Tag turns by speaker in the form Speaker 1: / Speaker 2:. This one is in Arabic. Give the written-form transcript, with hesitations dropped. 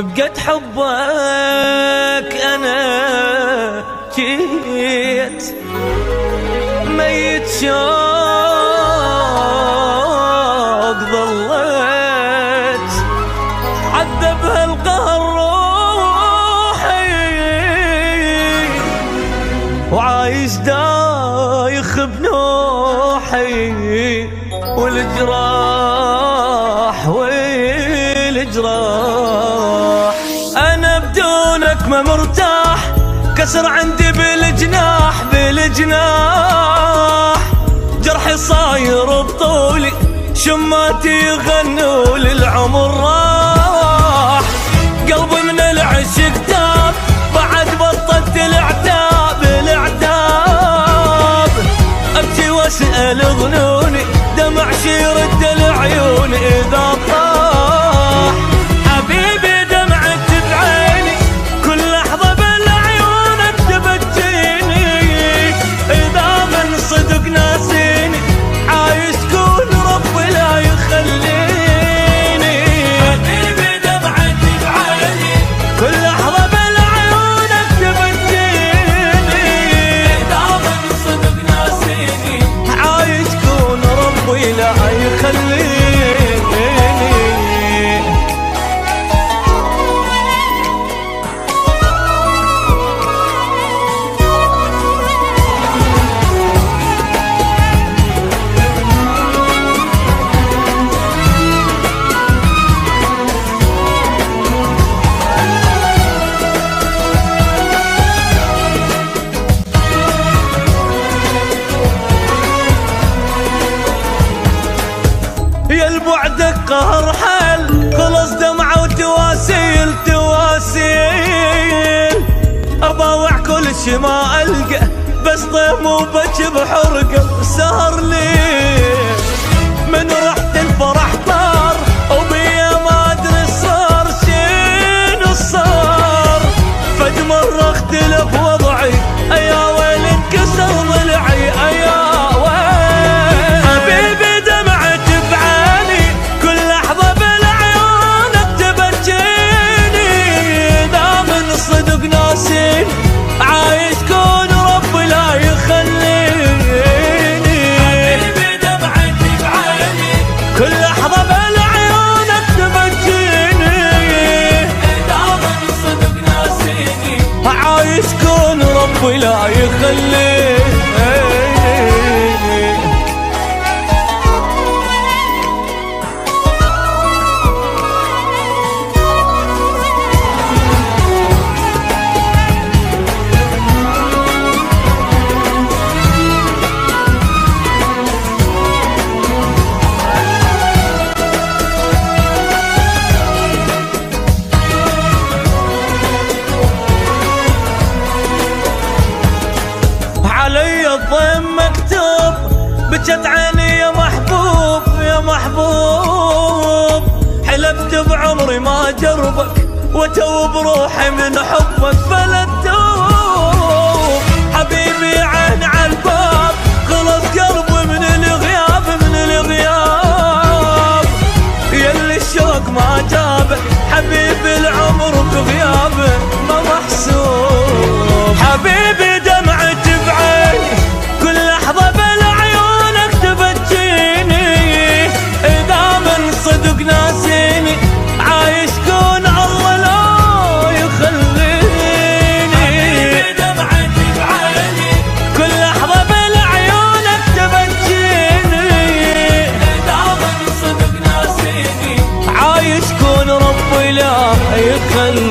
Speaker 1: بقد حبك أنا جيت ميت شوق ظليت عذبها القهر روحي وعايش دايخ بنوحي والجراح والجراح أنا بدونك ما مرتاح كسر عندي بالجناح بالجناح جرحي صاير بطولي شماتي يغنوا للعمر راح قلبي من العشق تاب بعد بطلت العتاب العتاب أبكي واسأل ظنوني دمع يرد العيون إذا طاح حبيبي دمعت بعيني كل لحظة بالعيونك تبكيني إذا من صدق ناسيني عايش كون ربي لا يخليني حبيبي دمعت بعيني كل لحظة بالعيونك تبكيني إذا من صدق ناسيني عايش كون ربي لا يخليني يا البعدك قهر حل خلص دمعة وتواسيل تواسيل أضاوع كل شي ما ألقى بس طيم وبكي بحرقة سهر لي من رحت الفرح طار وبيا ما أدري صار شنو صار فد مرة اختلف وضعي أيا ويل انكسر ضلعي أيا ويل حبيبي دمعت بعيني كل لحظة بالعيونك تبكيني إذا من صدق ناسين عايش كون ربي لا يخليني حبيبي دمعت بعيني كل لحظة بالعيونك تبكيني إذا من صدق ناسيني عايش كون ربي لا يخليني علي الضيم مكتوب بجت عيني يا محبوب يا محبوب حلفت بعمري ما جربك وتوب روحي من حبك فلا تتوب حبيبي عين عالباب خلص قلبي من الغياب من الغياب يلي الشوق ما جابك حبيبي العمر بغيابه ما محسوب حبيبي دمعت بعيني كل لحظة بالعيونك تبكيني إذا من صدق ناسيني عايش كون الله لا يخليني حبيبي دمعت بعيني كل لحظة بالعيونك تبكيني إذا من صدق ناسيني عايش كون ربي لا يخليني